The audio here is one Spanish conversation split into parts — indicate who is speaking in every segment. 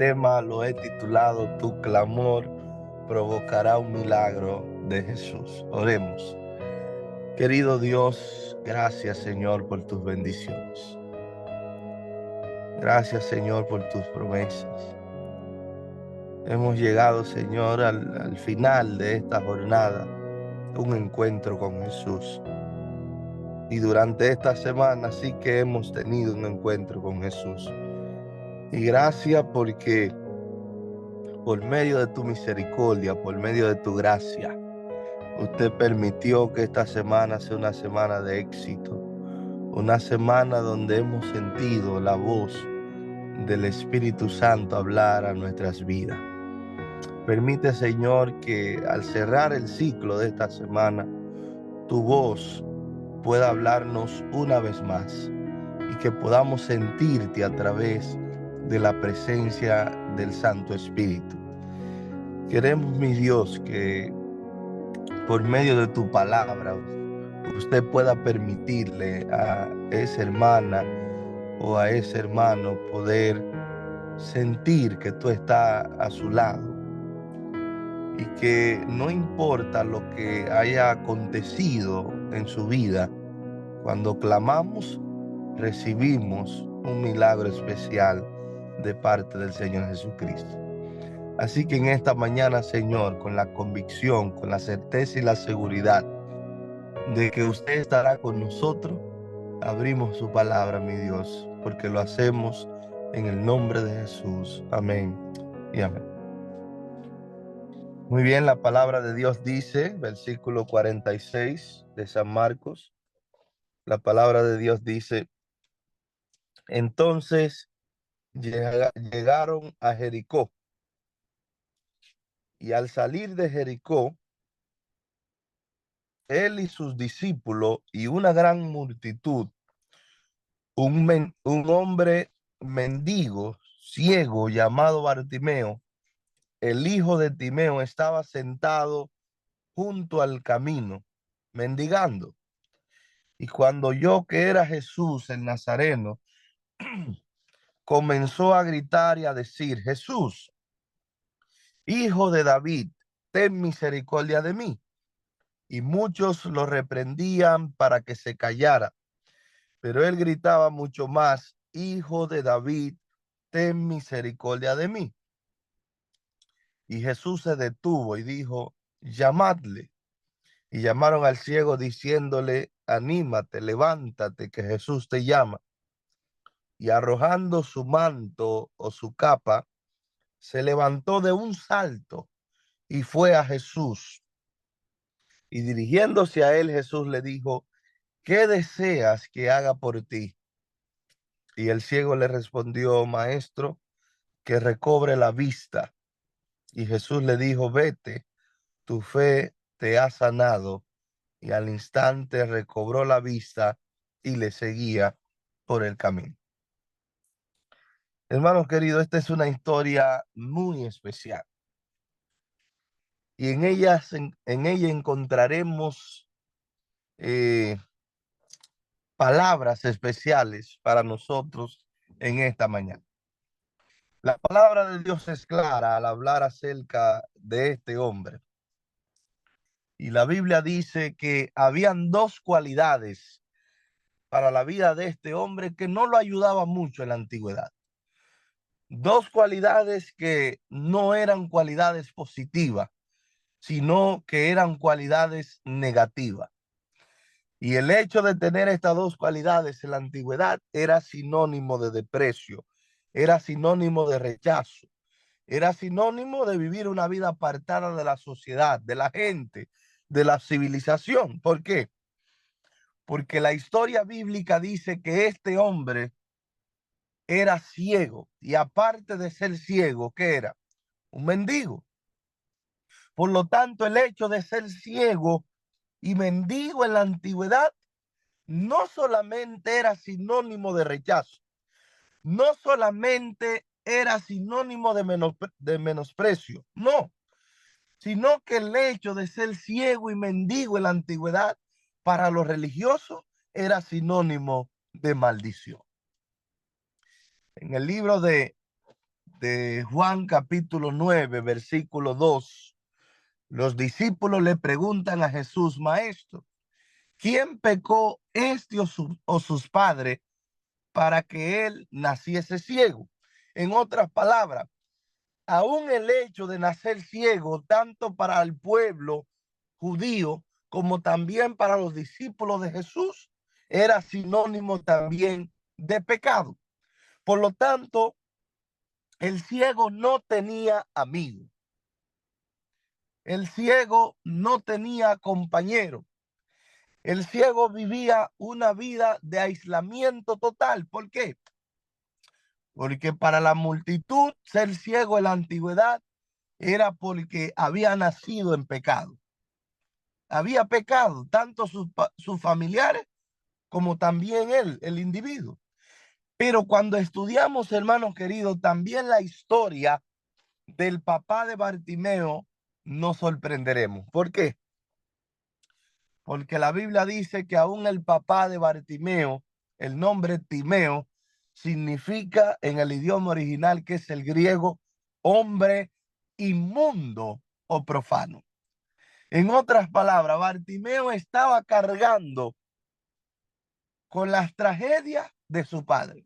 Speaker 1: tema lo he titulado Tu clamor provocará un milagro de Jesús. Oremos. Querido Dios, gracias Señor por tus bendiciones. Gracias Señor por tus promesas. Hemos llegado Señor al final de esta jornada, un encuentro con Jesús. Y durante esta semana sí que hemos tenido un encuentro con Jesús. Y gracias porque por medio de tu misericordia, por medio de tu gracia, usted permitió que esta semana sea una semana de éxito, una semana donde hemos sentido la voz del Espíritu Santo hablar a nuestras vidas. Permite, Señor, que al cerrar el ciclo de esta semana, tu voz pueda hablarnos una vez más y que podamos sentirte a través de la presencia del Santo Espíritu. Queremos, mi Dios, que por medio de tu palabra usted pueda permitirle a esa hermana o a ese hermano poder sentir que tú estás a su lado y que no importa lo que haya acontecido en su vida, cuando clamamos, recibimos un milagro especial de parte del Señor Jesucristo. Así que en esta mañana, Señor, con la convicción, con la certeza y la seguridad de que usted estará con nosotros, abrimos su palabra, mi Dios, porque lo hacemos en el nombre de Jesús. Amén y amén. Muy bien, la palabra de Dios dice, versículo 46 de San Marcos, la palabra de Dios dice: entonces llegaron a Jericó, y al salir de Jericó, él y sus discípulos y una gran multitud, un hombre mendigo, ciego, llamado Bartimeo, el hijo de Timeo, estaba sentado junto al camino, mendigando. Y cuando oyó que era Jesús el Nazareno, comenzó a gritar y a decir: Jesús, hijo de David, ten misericordia de mí. Y muchos lo reprendían para que se callara. Pero él gritaba mucho más: Hijo de David, ten misericordia de mí. Y Jesús se detuvo y dijo: llamadle. Y llamaron al ciego diciéndole: anímate, levántate, que Jesús te llama. Y arrojando su manto o su capa, se levantó de un salto y fue a Jesús. Y dirigiéndose a él, Jesús le dijo: ¿qué deseas que haga por ti? Y el ciego le respondió: maestro, que recobre la vista. Y Jesús le dijo: vete, tu fe te ha sanado. Y al instante recobró la vista y le seguía por el camino. Hermanos queridos, esta es una historia muy especial. Y en ella encontraremos eh, palabras especiales para nosotros en esta mañana. La palabra de Dios es clara al hablar acerca de este hombre. Y la Biblia dice que habían dos cualidades para la vida de este hombre que no lo ayudaban mucho en la antigüedad. Dos cualidades que no eran cualidades positivas, sino que eran cualidades negativas. Y el hecho de tener estas dos cualidades en la antigüedad era sinónimo de desprecio, era sinónimo de rechazo, era sinónimo de vivir una vida apartada de la sociedad, de la gente, de la civilización. ¿Por qué? Porque la historia bíblica dice que este hombre era ciego y aparte de ser ciego, ¿qué era? Un mendigo. Por lo tanto, el hecho de ser ciego y mendigo en la antigüedad no solamente era sinónimo de rechazo, no solamente era sinónimo de menosprecio, no, sino que el hecho de ser ciego y mendigo en la antigüedad para los religiosos era sinónimo de maldición. En el libro de Juan capítulo 9, versículo 2, los discípulos le preguntan a Jesús: Maestro, ¿quién pecó, este o sus padres, para que él naciese ciego? En otras palabras, aún el hecho de nacer ciego, tanto para el pueblo judío como también para los discípulos de Jesús, era sinónimo también de pecado. Por lo tanto, el ciego no tenía amigo. El ciego no tenía compañero. El ciego vivía una vida de aislamiento total. ¿Por qué? Porque para la multitud ser ciego en la antigüedad era porque había nacido en pecado. Había pecado, tanto sus familiares como también él, el individuo. Pero cuando estudiamos, hermanos queridos, también la historia del papá de Bartimeo, nos sorprenderemos. ¿Por qué? Porque la Biblia dice que aún el papá de Bartimeo, el nombre Timeo, significa en el idioma original, que es el griego, hombre inmundo o profano. En otras palabras, Bartimeo estaba cargando con las tragedias de su padre.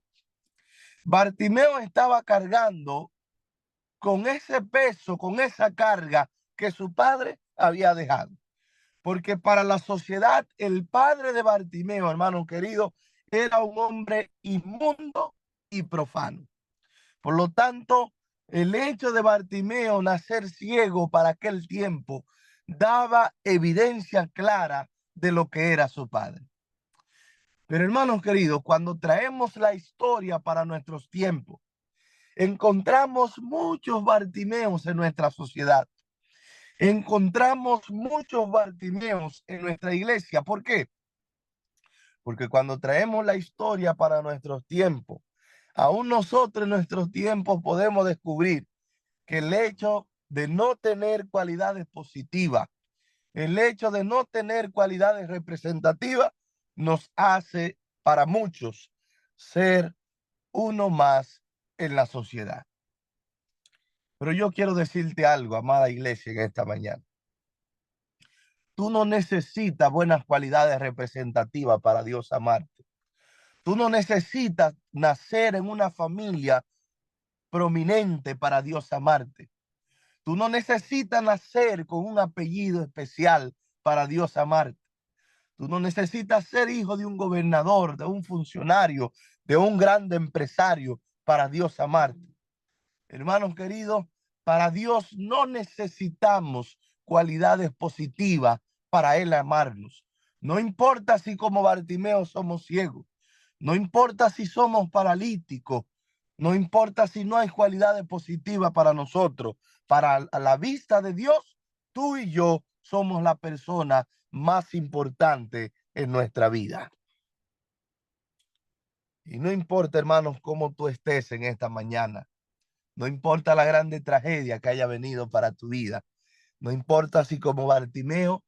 Speaker 1: Bartimeo estaba cargando con ese peso, con esa carga que su padre había dejado. Porque para la sociedad, el padre de Bartimeo, hermano querido, era un hombre inmundo y profano. Por lo tanto, el hecho de Bartimeo nacer ciego para aquel tiempo daba evidencia clara de lo que era su padre. Pero hermanos queridos, cuando traemos la historia para nuestros tiempos, encontramos muchos Bartimeos en nuestra sociedad. Encontramos muchos Bartimeos en nuestra iglesia. ¿Por qué? Porque cuando traemos la historia para nuestros tiempos, aún nosotros en nuestros tiempos podemos descubrir que el hecho de no tener cualidades positivas, el hecho de no tener cualidades representativas, nos hace para muchos ser uno más en la sociedad. Pero yo quiero decirte algo, amada iglesia, en esta mañana. Tú no necesitas buenas cualidades representativas para Dios amarte. Tú no necesitas nacer en una familia prominente para Dios amarte. Tú no necesitas nacer con un apellido especial para Dios amarte. Tú no necesitas ser hijo de un gobernador, de un funcionario, de un grande empresario para Dios amarte. Hermanos queridos, para Dios no necesitamos cualidades positivas para Él amarnos. No importa si como Bartimeo somos ciegos. No importa si somos paralíticos. No importa si no hay cualidades positivas para nosotros. Para la vista de Dios, tú y yo somos la persona más importante en nuestra vida. Y no importa, hermanos, cómo tú estés en esta mañana. No importa la grande tragedia que haya venido para tu vida. No importa si como Bartimeo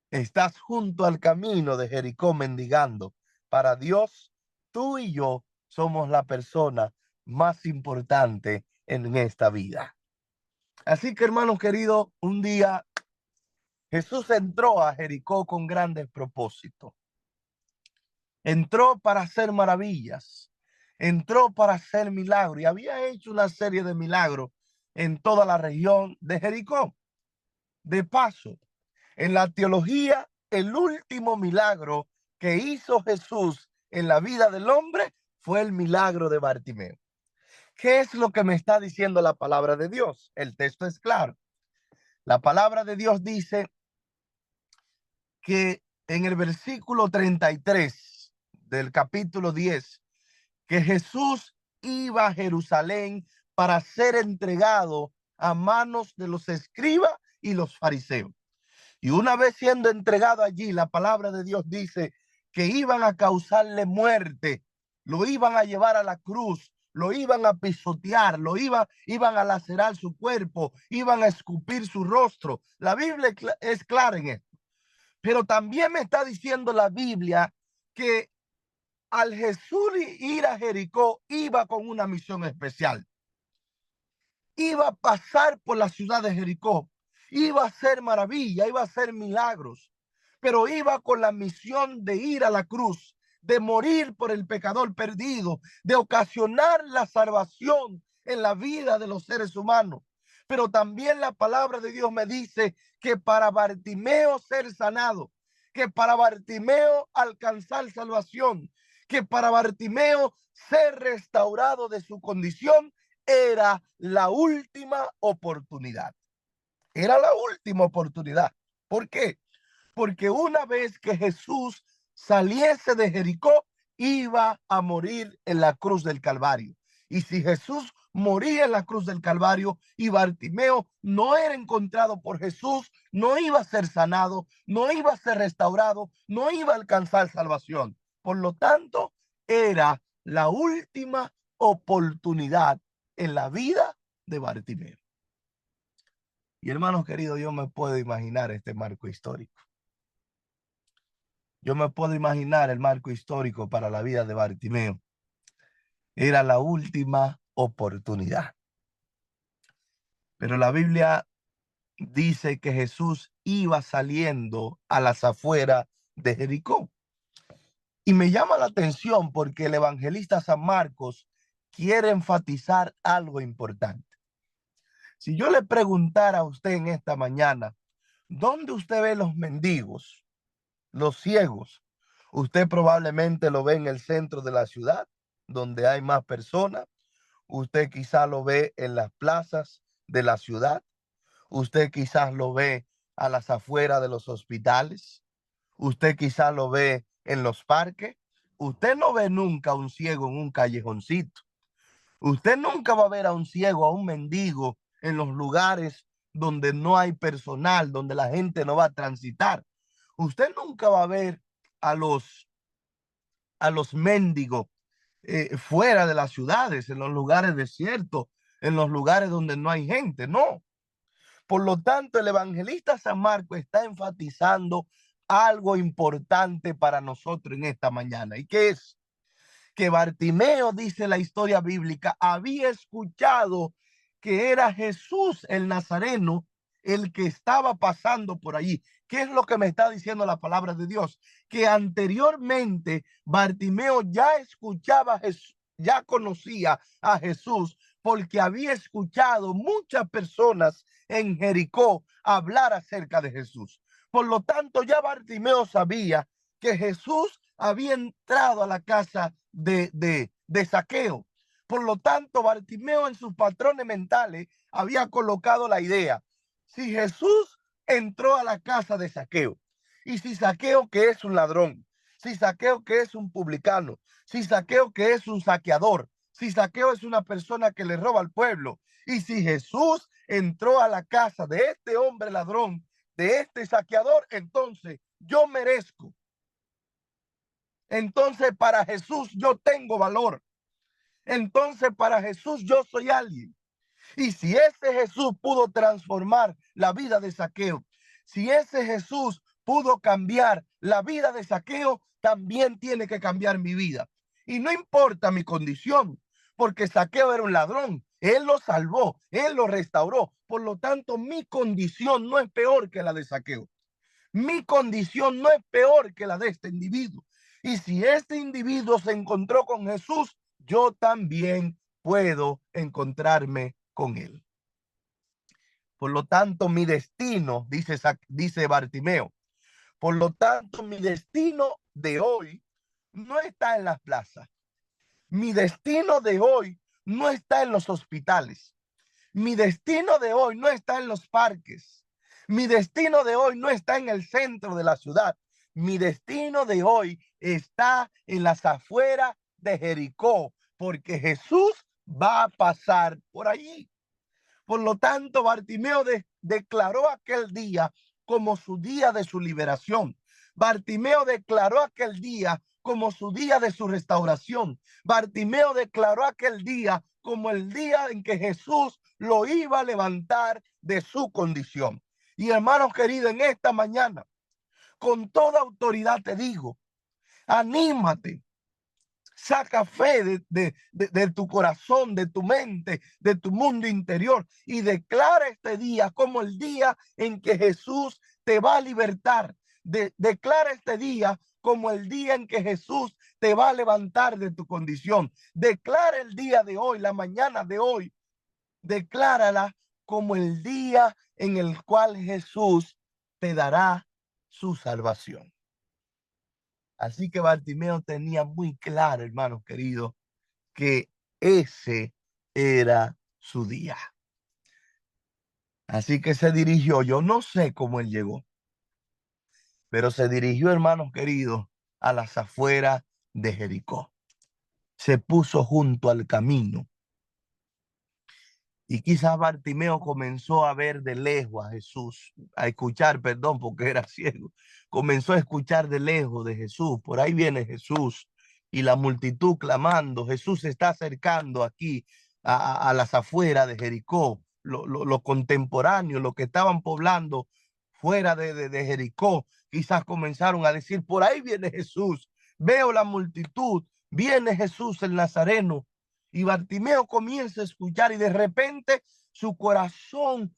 Speaker 1: estás junto al camino de Jericó mendigando. Para Dios, tú y yo somos la persona más importante en esta vida. Así que, hermanos queridos, un día Jesús entró a Jericó con grandes propósitos. Entró para hacer maravillas. Entró para hacer milagros y había hecho una serie de milagros en toda la región de Jericó. De paso, en la teología, el último milagro que hizo Jesús en la vida del hombre fue el milagro de Bartimeo. ¿Qué es lo que me está diciendo la palabra de Dios? El texto es claro. La palabra de Dios dice que en el versículo 33 del capítulo 10, que Jesús iba a Jerusalén para ser entregado a manos de los escribas y los fariseos. Y una vez siendo entregado allí, la palabra de Dios dice que iban a causarle muerte, lo iban a llevar a la cruz, lo iban a pisotear, iban a lacerar su cuerpo, iban a escupir su rostro. La Biblia es clara en esto. Pero también me está diciendo la Biblia que al Jesús ir a Jericó iba con una misión especial. iba a pasar por la ciudad de Jericó, iba a hacer maravilla, iba a hacer milagros, pero iba con la misión de ir a la cruz, de morir por el pecador perdido, de ocasionar la salvación en la vida de los seres humanos. Pero también la palabra de Dios me dice que para Bartimeo ser sanado, que para Bartimeo alcanzar salvación, que para Bartimeo ser restaurado de su condición, era la última oportunidad. Era la última oportunidad. ¿Por qué? Porque una vez que Jesús saliese de Jericó, iba a morir en la cruz del Calvario. Y si Jesús moría en la cruz del Calvario y Bartimeo no era encontrado por Jesús, no iba a ser sanado, no iba a ser restaurado, no iba a alcanzar salvación. Por lo tanto, era la última oportunidad en la vida de Bartimeo. Y hermanos queridos, yo me puedo imaginar este marco histórico. Yo me puedo imaginar el marco histórico para la vida de Bartimeo. Era la última oportunidad. Pero la Biblia dice que Jesús iba saliendo a las afueras de Jericó. Y me llama la atención porque el evangelista San Marcos quiere enfatizar algo importante. Si yo le preguntara a usted en esta mañana, ¿dónde usted ve los mendigos, los ciegos? Usted probablemente lo ve en el centro de la ciudad, donde hay más personas. Usted quizás lo ve en las plazas de la ciudad. Usted quizás lo ve a las afueras de los hospitales. Usted quizás lo ve en los parques. Usted no ve nunca a un ciego en un callejoncito. Usted nunca va a ver a un ciego, a un mendigo en los lugares donde no hay personal, donde la gente no va a transitar. Usted nunca va a ver a los mendigos fuera de las ciudades, en los lugares desiertos, en los lugares donde no hay gente, no. Por lo tanto, el evangelista San Marcos está enfatizando algo importante para nosotros en esta mañana. ¿Y qué es? Que Bartimeo, dice la historia bíblica, había escuchado que era Jesús el Nazareno el que estaba pasando por allí. ¿Qué es lo que me está diciendo la palabra de Dios? Que anteriormente Bartimeo ya escuchaba a Jesús, ya conocía a Jesús, porque había escuchado muchas personas en Jericó hablar acerca de Jesús. Por lo tanto, ya Bartimeo sabía que Jesús había entrado a la casa de Zaqueo. Por lo tanto, Bartimeo en sus patrones mentales había colocado la idea: si Jesús entró a la casa de Zaqueo, y si Zaqueo, que es un ladrón, si Zaqueo, que es un publicano, si Zaqueo, que es un saqueador, si Zaqueo es una persona que le roba al pueblo, y si Jesús entró a la casa de este hombre ladrón, de este saqueador, entonces yo merezco. Entonces para Jesús yo tengo valor. Entonces para Jesús yo soy alguien. Y si ese Jesús pudo transformar la vida de Zaqueo, si ese Jesús pudo cambiar la vida de Zaqueo, también tiene que cambiar mi vida. Y no importa mi condición, porque Zaqueo era un ladrón. Él lo salvó, él lo restauró. Por lo tanto, mi condición no es peor que la de Zaqueo. Mi condición no es peor que la de este individuo. Y si este individuo se encontró con Jesús, yo también puedo encontrarme con él. Por lo tanto, mi destino, dice Bartimeo, por lo tanto, mi destino de hoy no está en las plazas. Mi destino de hoy no está en los hospitales. Mi destino de hoy no está en los parques. Mi destino de hoy no está en el centro de la ciudad. Mi destino de hoy está en las afueras de Jericó, porque Jesús va a pasar por allí. Por lo tanto, Bartimeo declaró aquel día como su día de su liberación. Bartimeo declaró aquel día como su día de su restauración. Bartimeo declaró aquel día como el día en que Jesús lo iba a levantar de su condición. Y hermanos queridos, en esta mañana, con toda autoridad te digo, anímate, Saca fe de tu corazón, de tu mente, de tu mundo interior y declara este día como el día en que Jesús te va a libertar. Declara este día como el día en que Jesús te va a levantar de tu condición. Declara el día de hoy, la mañana de hoy, declárala como el día en el cual Jesús te dará su salvación. Así que Bartimeo tenía muy claro, hermanos queridos, que ese era su día. Así que se dirigió, yo no sé cómo él llegó, pero se dirigió, hermanos queridos, a las afueras de Jericó. Se puso junto al camino. Y quizás Bartimeo comenzó a ver de lejos a Jesús, a escuchar, perdón, porque era ciego. Comenzó a escuchar de lejos de Jesús. Por ahí viene Jesús y la multitud clamando. Jesús se está acercando aquí a las afueras de Jericó. Los contemporáneos, los que estaban poblando fuera de Jericó, quizás comenzaron a decir, por ahí viene Jesús. Veo la multitud, viene Jesús el Nazareno. Y Bartimeo comienza a escuchar y de repente su corazón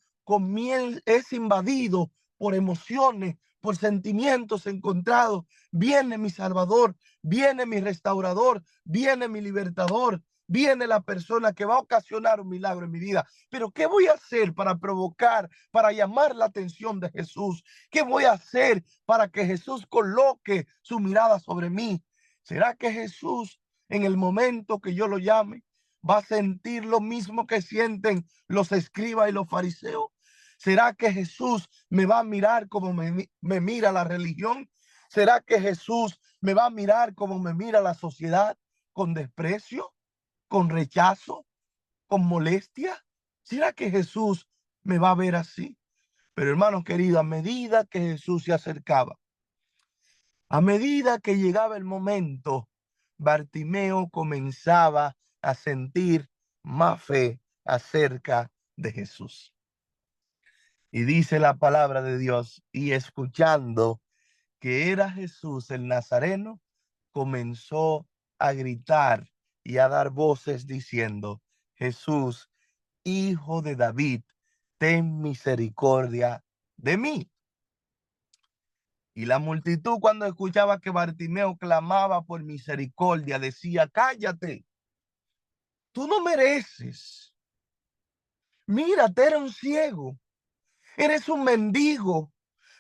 Speaker 1: es invadido por emociones, por sentimientos encontrados. Viene mi Salvador, viene mi restaurador, viene mi libertador, viene la persona que va a ocasionar un milagro en mi vida. Pero ¿qué voy a hacer para provocar, para llamar la atención de Jesús? ¿Qué voy a hacer para que Jesús coloque su mirada sobre mí? ¿Será que Jesús, en el momento que yo lo llame, va a sentir lo mismo que sienten los escribas y los fariseos? ¿Será que Jesús me va a mirar como me mira la religión? ¿Será que Jesús me va a mirar como me mira la sociedad? ¿Con desprecio? ¿Con rechazo? ¿Con molestia? ¿Será que Jesús me va a ver así? Pero hermanos queridos, a medida que Jesús se acercaba, a medida que llegaba el momento, Bartimeo comenzaba a sentir más fe acerca de Jesús. Y dice la palabra de Dios, y escuchando que era Jesús el Nazareno, comenzó a gritar y a dar voces diciendo, Jesús, hijo de David, ten misericordia de mí. Y la multitud, cuando escuchaba que Bartimeo clamaba por misericordia, decía, cállate, tú no mereces. Mírate, eres un ciego, eres un mendigo.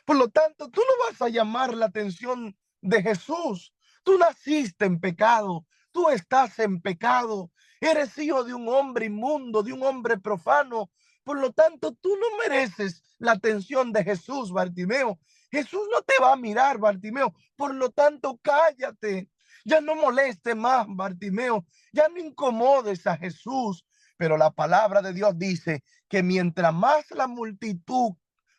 Speaker 1: Por lo tanto, tú no vas a llamar la atención de Jesús. Tú naciste en pecado, tú estás en pecado, eres hijo de un hombre inmundo, de un hombre profano. Por lo tanto, tú no mereces la atención de Jesús, Bartimeo. Jesús no te va a mirar, Bartimeo. Por lo tanto, cállate. Ya no moleste más, Bartimeo. Ya no incomodes a Jesús. Pero la palabra de Dios dice que mientras más la multitud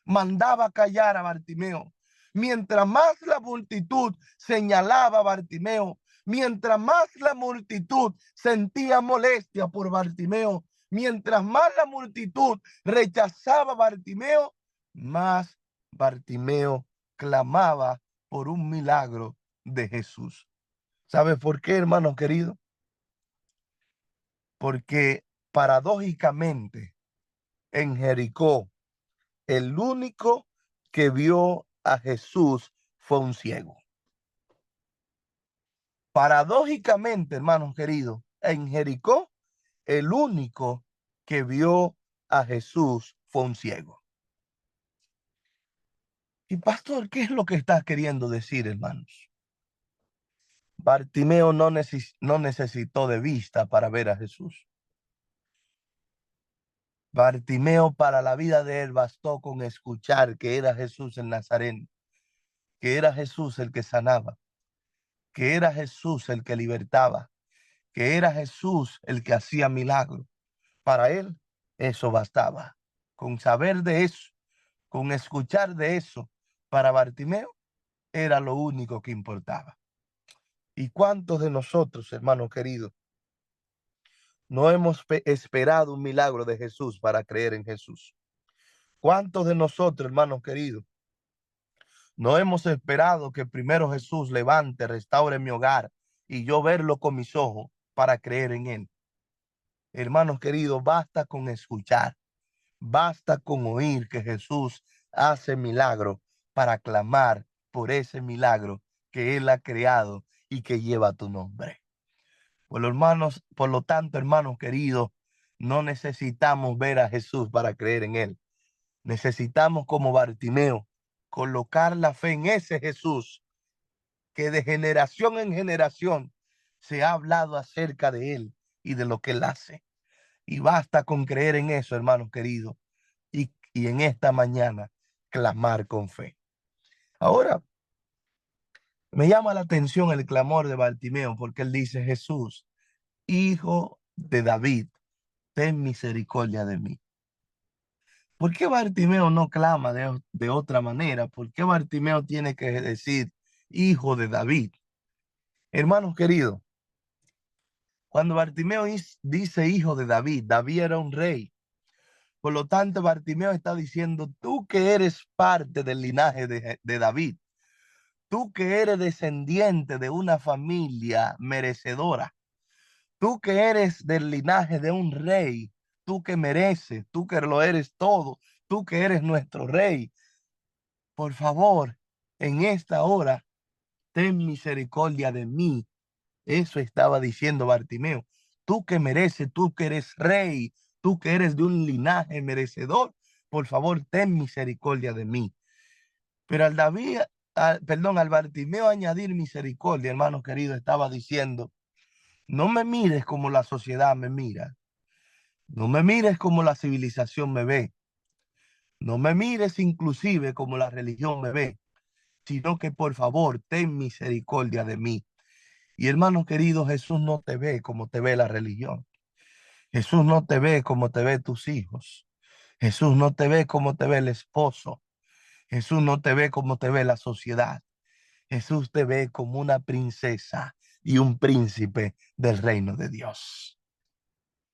Speaker 1: mandaba callar a Bartimeo, mientras más la multitud señalaba a Bartimeo, mientras más la multitud sentía molestia por Bartimeo, mientras más la multitud rechazaba a Bartimeo, más Bartimeo clamaba por un milagro de Jesús. ¿Sabe por qué, hermano querido? Porque paradójicamente en Jericó el único que vio a Jesús fue un ciego. Paradójicamente, hermanos queridos, en Jericó, el único que vio a Jesús fue un ciego. Y pastor, ¿qué es lo que está queriendo decir, hermanos? Bartimeo no necesitó de vista para ver a Jesús. Bartimeo, para la vida de él bastó con escuchar que era Jesús el Nazareno, que era Jesús el que sanaba, que era Jesús el que libertaba, que era Jesús el que hacía milagros. Para él eso bastaba. Con saber de eso, con escuchar de eso, para Bartimeo era lo único que importaba. ¿Y cuántos de nosotros, hermanos queridos, no hemos esperado un milagro de Jesús para creer en Jesús? ¿Cuántos de nosotros, hermanos queridos, no hemos esperado que primero Jesús levante, restaure mi hogar y yo verlo con mis ojos para creer en él. Hermanos queridos, basta con escuchar, basta con oír que Jesús hace milagros para clamar por ese milagro que él ha creado y que lleva tu nombre. Por lo tanto, hermanos queridos, no necesitamos ver a Jesús para creer en él. Necesitamos, como Bartimeo, colocar la fe en ese Jesús que de generación en generación se ha hablado acerca de él y de lo que él hace. Y basta con creer en eso, hermanos queridos, y en esta mañana clamar con fe. Ahora, me llama la atención el clamor de Bartimeo porque él dice: Jesús, hijo de David, ten misericordia de mí. ¿Por qué Bartimeo no clama de otra manera? ¿Por qué Bartimeo tiene que decir hijo de David? Hermanos queridos, cuando Bartimeo dice hijo de David, David era un rey. Por lo tanto, Bartimeo está diciendo: tú que eres parte del linaje de David, tú que eres descendiente de una familia merecedora, tú que eres del linaje de un rey, tú que mereces, tú que lo eres todo, tú que eres nuestro rey, por favor, en esta hora, ten misericordia de mí. Eso estaba diciendo Bartimeo. Tú que mereces, tú que eres rey, tú que eres de un linaje merecedor, por favor, ten misericordia de mí. Pero al Bartimeo añadir misericordia, hermano querido, estaba diciendo: no me mires como la sociedad me mira, no me mires como la civilización me ve, no me mires inclusive como la religión me ve, sino que por favor ten misericordia de mí. Y hermano querido, Jesús no te ve como te ve la religión. Jesús no te ve como te ve tus hijos. Jesús no te ve como te ve el esposo. Jesús no te ve como te ve la sociedad. Jesús te ve como una princesa y un príncipe del reino de Dios.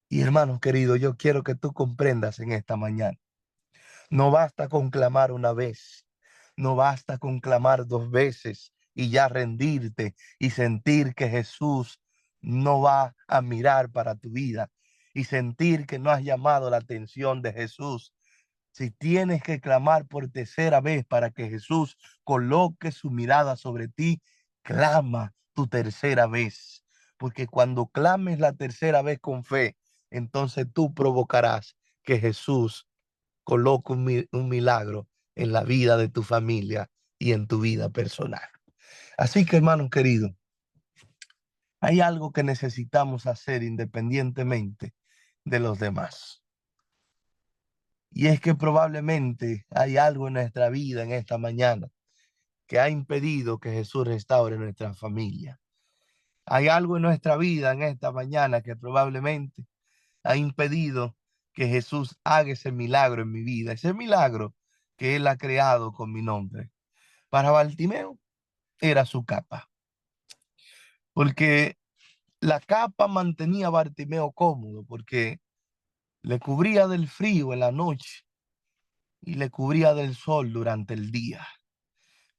Speaker 1: Y hermano querido, yo quiero que tú comprendas en esta mañana. No basta con clamar una vez. No basta con clamar dos veces y ya rendirte y sentir que Jesús no va a mirar para tu vida y sentir que no has llamado la atención de Jesús. Si tienes que clamar por tercera vez para que Jesús coloque su mirada sobre ti, clama tu tercera vez. Porque cuando clames la tercera vez con fe, entonces tú provocarás que Jesús coloque un milagro en la vida de tu familia y en tu vida personal. Así que, hermanos queridos, hay algo que necesitamos hacer independientemente de los demás. Y es que probablemente hay algo en nuestra vida en esta mañana que ha impedido que Jesús restaure nuestra familia. Hay algo en nuestra vida en esta mañana que probablemente ha impedido que Jesús haga ese milagro en mi vida, ese milagro que Él ha creado con mi nombre. Para Bartimeo era su capa, porque la capa mantenía a Bartimeo cómodo, porque le cubría del frío en la noche y le cubría del sol durante el día.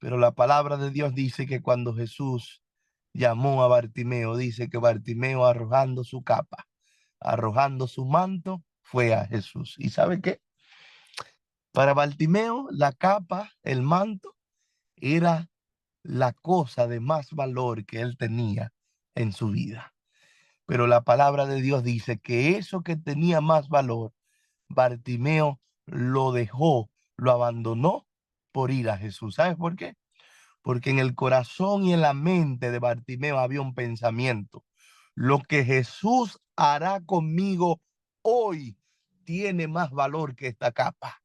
Speaker 1: Pero la palabra de Dios dice que cuando Jesús llamó a Bartimeo, dice que Bartimeo, arrojando su capa, arrojando su manto, fue a Jesús. ¿Y sabe qué? Para Bartimeo, la capa, el manto, era la cosa de más valor que él tenía en su vida. Pero la palabra de Dios dice que eso que tenía más valor, Bartimeo lo dejó, lo abandonó por ir a Jesús. ¿Sabes por qué? Porque en el corazón y en la mente de Bartimeo había un pensamiento: lo que Jesús hará conmigo hoy tiene más valor que esta capa.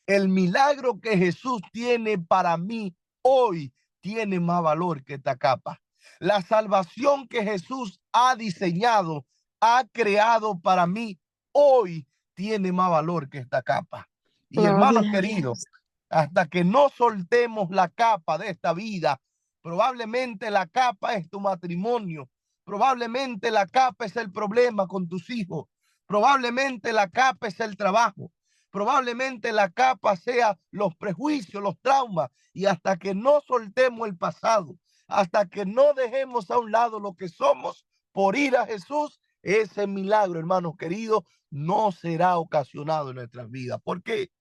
Speaker 1: El milagro que Jesús tiene para mí hoy tiene más valor que esta capa. La salvación que Jesús ha diseñado, ha creado para mí hoy tiene más valor que esta capa. Y hermanos
Speaker 2: Gloria a
Speaker 1: queridos,
Speaker 2: Dios.
Speaker 1: hasta que no soltemos la capa de esta vida, probablemente la capa es tu matrimonio, probablemente la capa es el problema con tus hijos, probablemente la capa es el trabajo, probablemente la capa sea los prejuicios, los traumas, y hasta que no soltemos el pasado, hasta que no dejemos a un lado lo que somos por ir a Jesús, ese milagro, hermanos queridos, no será ocasionado en nuestras vidas. ¿Por qué?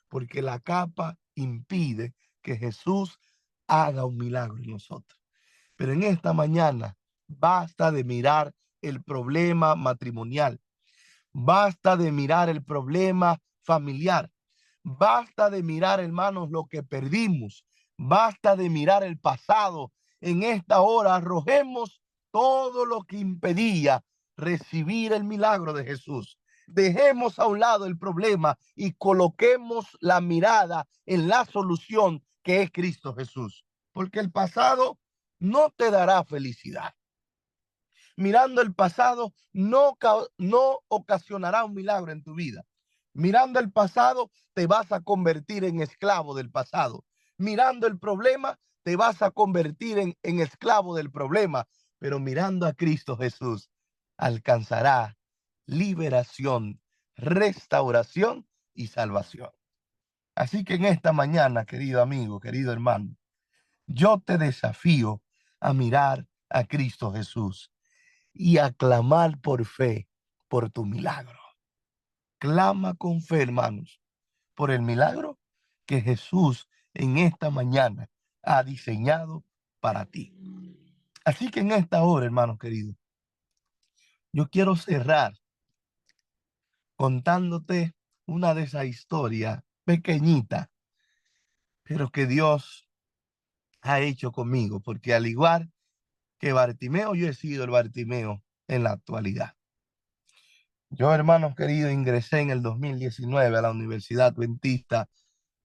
Speaker 1: Porque la capa impide que Jesús haga un milagro en nosotros. Pero en esta mañana, basta de mirar el problema matrimonial, basta de mirar el problema familiar, basta de mirar, hermanos, lo que perdimos, basta de mirar el pasado. En esta hora arrojemos todo lo que impedía recibir el milagro de Jesús. Dejemos a un lado el problema y coloquemos la mirada en la solución que es Cristo Jesús. Porque el pasado no te dará felicidad. Mirando el pasado no ocasionará un milagro en tu vida. Mirando el pasado te vas a convertir en esclavo del pasado. Mirando el problema te vas a convertir en esclavo del problema. Pero mirando a Cristo Jesús alcanzará liberación, restauración y salvación. Así que en esta mañana, querido amigo, querido hermano, yo te desafío a mirar a Cristo Jesús y a clamar por fe por tu milagro. Clama con fe, hermanos, por el milagro que Jesús en esta mañana ha diseñado para ti. Así que en esta hora, hermanos queridos, yo quiero cerrar contándote una de esas historias pequeñitas, pero que Dios ha hecho conmigo, porque al igual que Bartimeo, yo he sido el Bartimeo en la actualidad. Yo, hermanos queridos, ingresé en el 2019 a la Universidad Adventista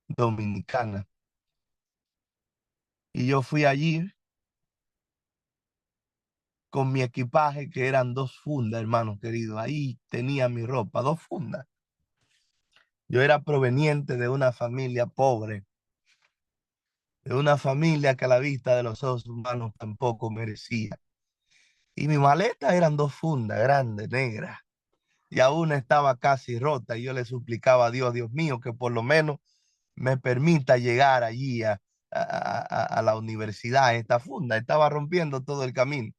Speaker 1: Dominicana. Y yo fui allí con mi equipaje, que eran 2 fundas, hermanos queridos. Ahí tenía mi ropa, 2 fundas. Yo era proveniente de una familia pobre, de una familia que a la vista de los ojos humanos tampoco merecía. Y mi maleta eran 2 fundas grandes, negras. Y aún estaba casi rota. Y yo le suplicaba a Dios, Dios mío, que por lo menos me permita llegar allí a la universidad. Esta funda estaba rompiendo todo el camino.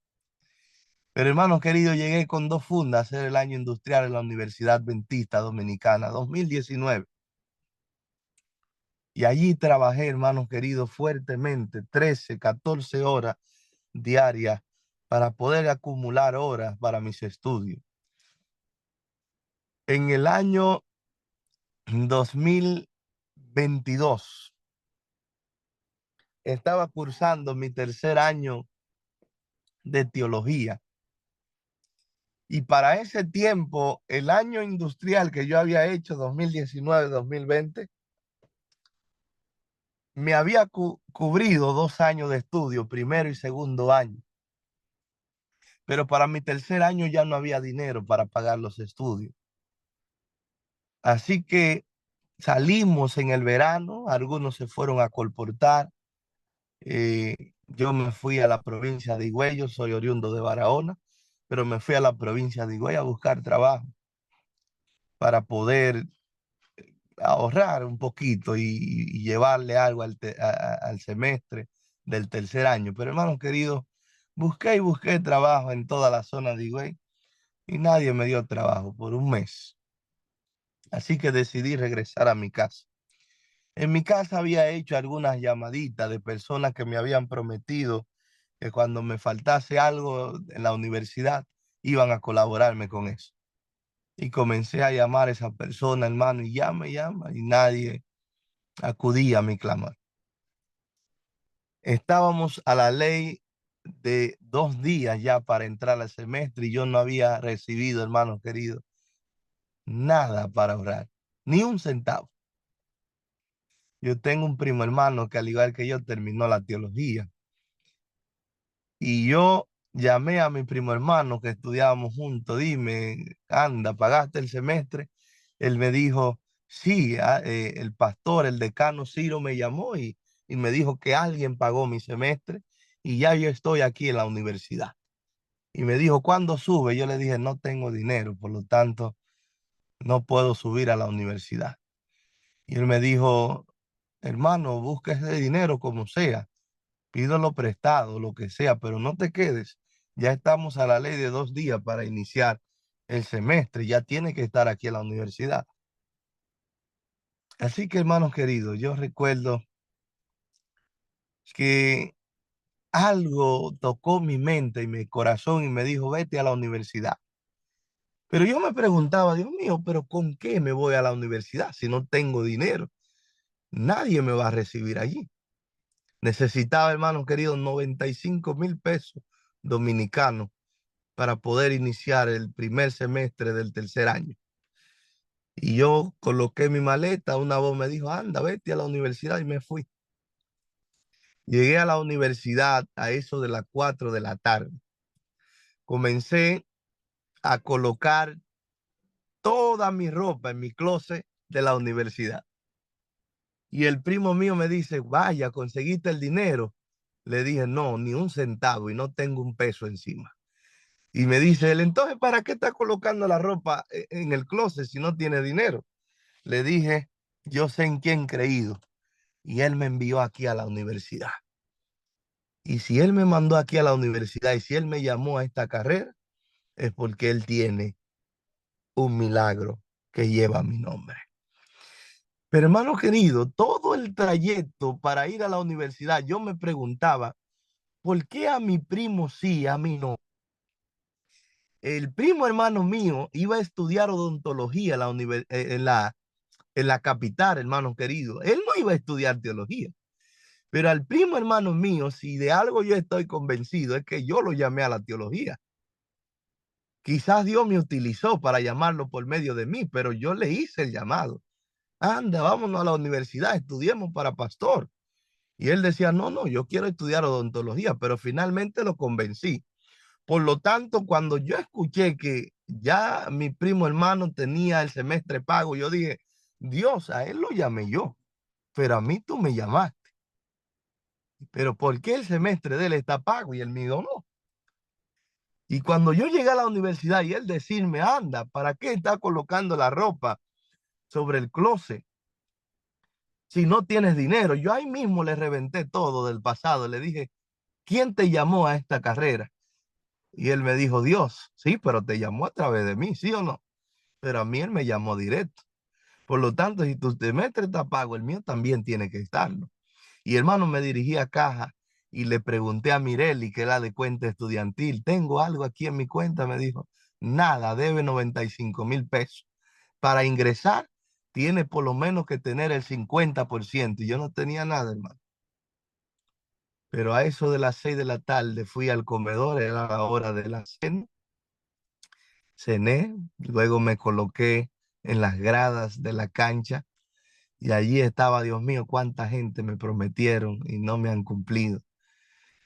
Speaker 1: Pero hermanos queridos, llegué con 2 fundas a hacer el año industrial en la Universidad Adventista Dominicana 2019. Y allí trabajé, hermanos queridos, fuertemente, 13, 14 horas diarias para poder acumular horas para mis estudios. En el año 2022 estaba cursando mi tercer año de teología. Y para ese tiempo, el año industrial que yo había hecho, 2019-2020, me había cubrido 2 años de estudio, primero y segundo año. Pero para mi tercer año ya no había dinero para pagar los estudios. Así que salimos en el verano, algunos se fueron a colportar. Yo me fui a la provincia de Higüey, yo soy oriundo de Barahona, pero me fui a la provincia de Higüey a buscar trabajo para poder ahorrar un poquito y llevarle algo al semestre del tercer año. Pero hermanos queridos, busqué y busqué trabajo en toda la zona de Higüey y nadie me dio trabajo por un mes. Así que decidí regresar a mi casa. En mi casa había hecho algunas llamaditas de personas que me habían prometido que cuando me faltase algo en la universidad iban a colaborarme con eso. Y comencé a llamar a esa persona, hermano, y llama, y nadie acudía a mi clamor. Estábamos a la ley de 2 días ya para entrar al semestre y yo no había recibido, hermanos queridos, nada para ahorrar, ni un centavo. Yo tengo un primo hermano que al igual que yo terminó la teología y yo llamé a mi primo hermano que estudiábamos juntos, dime, anda, ¿pagaste el semestre? Él me dijo, sí, el pastor, el decano Ciro me llamó y me dijo que alguien pagó mi semestre y ya yo estoy aquí en la universidad. Y me dijo, ¿cuándo sube? Yo le dije, no tengo dinero, por lo tanto, no puedo subir a la universidad. Y él me dijo, hermano, busca ese dinero como sea. pídelo prestado, lo que sea, pero no te quedes. Ya estamos a la ley de 2 días para iniciar el semestre, ya tiene que estar aquí en la universidad. Así que, hermanos queridos, yo recuerdo que algo tocó mi mente y mi corazón y me dijo, vete a la universidad. Pero yo me preguntaba, Dios mío, ¿pero con qué me voy a la universidad si no tengo dinero? Nadie me va a recibir allí. Necesitaba, hermanos queridos, 95,000 pesos dominicanos para poder iniciar el primer semestre del tercer año. Y yo coloqué mi maleta, una voz me dijo, anda, vete a la universidad y me fui. Llegué a la universidad a eso de las 4 de la tarde. Comencé a colocar toda mi ropa en mi closet de la universidad. Y el primo mío me dice, vaya, ¿conseguiste el dinero? Le dije, no, ni un centavo y no tengo un peso encima. Y me dice él, entonces, ¿para qué está colocando la ropa en el closet si no tiene dinero? Le dije, yo sé en quién he creído. Y él me envió aquí a la universidad. Y si él me mandó aquí a la universidad y si él me llamó a esta carrera, es porque él tiene un milagro que lleva mi nombre. Pero hermano querido, todo el trayecto para ir a la universidad, yo me preguntaba, ¿por qué a mi primo sí, a mí no? El primo hermano mío iba a estudiar odontología en la capital, hermano querido. Él no iba a estudiar teología. Pero al primo hermano mío, si de algo yo estoy convencido, es que yo lo llamé a la teología. Quizás Dios me utilizó para llamarlo por medio de mí, pero yo le hice el llamado. Anda, vámonos a la universidad, estudiemos para pastor. Y él decía, no, no, yo quiero estudiar odontología, pero finalmente lo convencí. Por lo tanto, cuando yo escuché que ya mi primo hermano tenía el semestre pago, yo dije, Dios, a él lo llamé yo, pero a mí tú me llamaste. Pero ¿por qué el semestre de él está pago y el mío no? Y cuando yo llegué a la universidad y él decirme, anda, ¿para qué está colocando la ropa sobre el closet si no tienes dinero? Yo ahí mismo le reventé todo del pasado. Le dije, ¿quién te llamó a esta carrera? Y él me dijo, Dios. Sí, pero te llamó a través de mí, ¿sí o no? Pero a mí él me llamó directo. Por lo tanto, si tu semestre está pago, el mío también tiene que estarlo. Y hermano, me dirigí a caja y le pregunté a Mireli, que era de cuenta estudiantil, ¿tengo algo aquí en mi cuenta? Me dijo, nada, debe 95,000 pesos. Para ingresar, tiene por lo menos que tener el 50%. Y yo no tenía nada, hermano. Pero a eso de las 6 de la tarde fui al comedor, era la hora de la cena. Cené, luego me coloqué en las gradas de la cancha y allí estaba, Dios mío, cuánta gente me prometieron y no me han cumplido.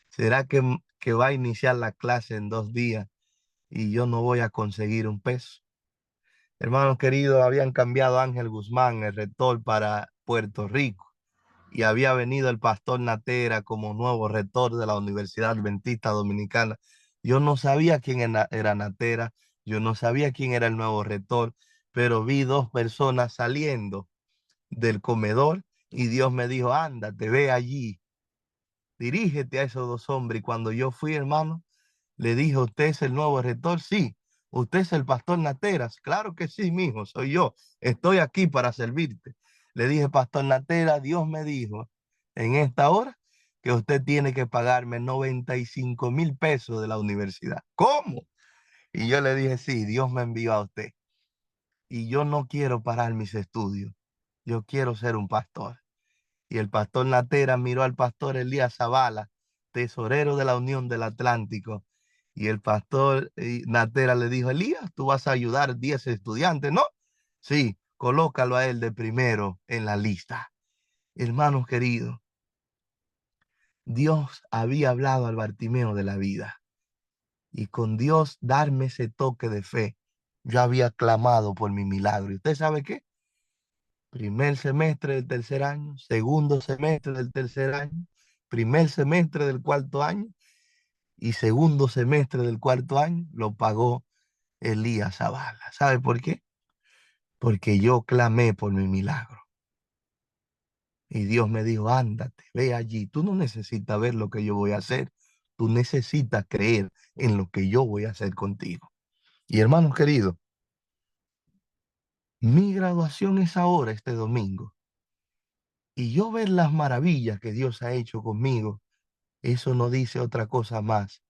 Speaker 1: ¿Será que va a iniciar la clase en 2 días y yo no voy a conseguir un peso? Hermanos queridos, habían cambiado a Ángel Guzmán, el rector, para Puerto Rico y había venido el pastor Natera como nuevo rector de la Universidad Adventista Dominicana. Yo no sabía quién era Natera, yo no sabía quién era el nuevo rector, pero vi dos personas saliendo del comedor y Dios me dijo, anda, te ve allí, dirígete a esos dos hombres. Y cuando yo fui, hermano, le dije, ¿usted es el nuevo rector? Sí. ¿Usted es el pastor Nateras? Claro que sí, mijo, soy yo. Estoy aquí para servirte. Le dije, pastor Natera, Dios me dijo en esta hora que usted tiene que pagarme 95,000 pesos de la universidad. ¿Cómo? Y yo le dije, sí, Dios me envió a usted. Y yo no quiero parar mis estudios. Yo quiero ser un pastor. Y el pastor Natera miró al pastor Elías Zavala, tesorero de la Unión del Atlántico. Y el pastor Natera le dijo, Elías, tú vas a ayudar 10 estudiantes, ¿no? Sí, colócalo a él de primero en la lista. Hermanos queridos, Dios había hablado al Bartimeo de la vida. Y con Dios darme ese toque de fe, yo había clamado por mi milagro. ¿Y usted sabe qué? Primer semestre del tercer año, segundo semestre del tercer año, primer semestre del cuarto año y segundo semestre del cuarto año lo pagó Elías Zavala. ¿Sabe por qué? Porque yo clamé por mi milagro. Y Dios me dijo, ándate, ve allí. Tú no necesitas ver lo que yo voy a hacer. Tú necesitas creer en lo que yo voy a hacer contigo. Y hermanos queridos, mi graduación es ahora, este domingo. Y yo ver las maravillas que Dios ha hecho conmigo, eso no dice otra cosa más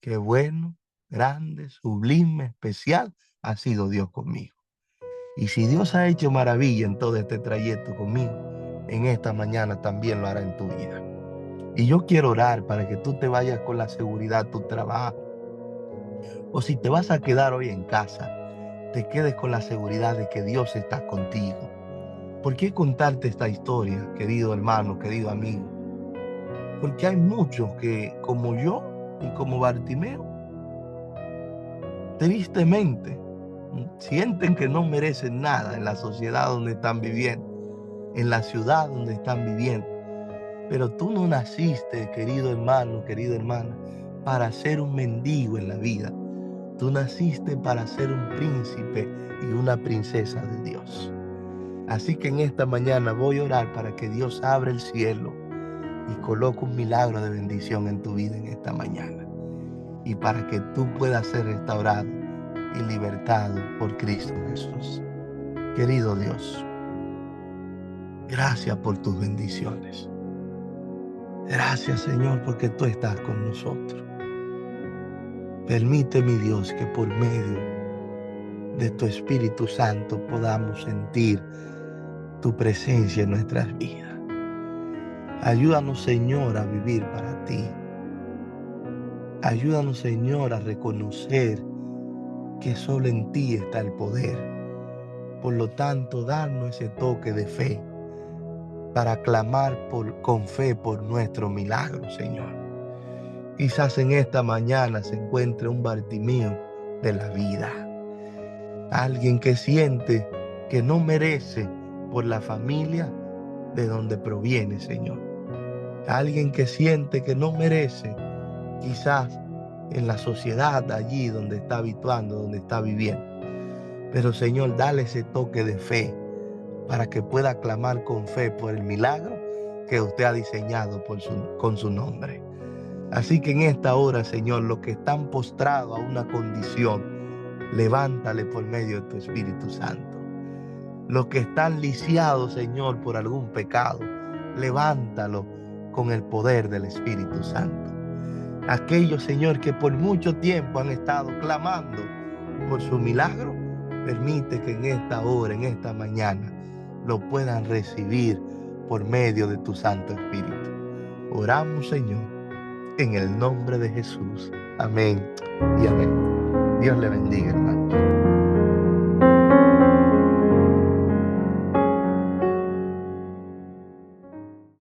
Speaker 1: que bueno, grande, sublime, especial ha sido Dios conmigo. Y si Dios ha hecho maravilla en todo este trayecto conmigo, en esta mañana también lo hará en tu vida. Y yo quiero orar para que tú te vayas con la seguridad a tu trabajo. O si te vas a quedar hoy en casa, te quedes con la seguridad de que Dios está contigo. ¿Por qué contarte esta historia, querido hermano, querido amigo? Porque hay muchos que, como yo y como Bartimeo, tristemente, sienten que no merecen nada en la sociedad donde están viviendo, en la ciudad donde están viviendo. Pero tú no naciste, querido hermano, querida hermana, para ser un mendigo en la vida. Tú naciste para ser un príncipe y una princesa de Dios. Así que en esta mañana voy a orar para que Dios abra el cielo y coloque un milagro de bendición en tu vida en esta mañana. Y para que tú puedas ser restaurado y libertado por Cristo Jesús. Querido Dios, gracias por tus bendiciones. Gracias, Señor, porque tú estás con nosotros. Permite, mi Dios, que por medio de tu Espíritu Santo podamos sentir tu presencia en nuestras vidas. Ayúdanos, Señor, a vivir para ti. Ayúdanos, Señor, a reconocer que solo en ti está el poder. Por lo tanto, darnos ese toque de fe para clamar con fe por nuestro milagro, Señor. Quizás en esta mañana se encuentre un Bartimeo de la vida. Alguien que siente que no merece por la familia de donde proviene, Señor. Alguien que siente que no merece, quizás en la sociedad allí donde está habituando, donde está viviendo. Pero, Señor, dale ese toque de fe para que pueda clamar con fe por el milagro que usted ha diseñado con su nombre. Así que en esta hora, Señor, los que están postrados a una condición, levántale por medio de tu Espíritu Santo. Los que están lisiados, Señor, por algún pecado, levántalo con el poder del Espíritu Santo. Aquellos, Señor, que por mucho tiempo han estado clamando por su milagro, permite que en esta hora, en esta mañana, lo puedan recibir por medio de tu Santo Espíritu. Oramos, Señor, en el nombre de Jesús. Amén y amén. Dios le bendiga, hermanos.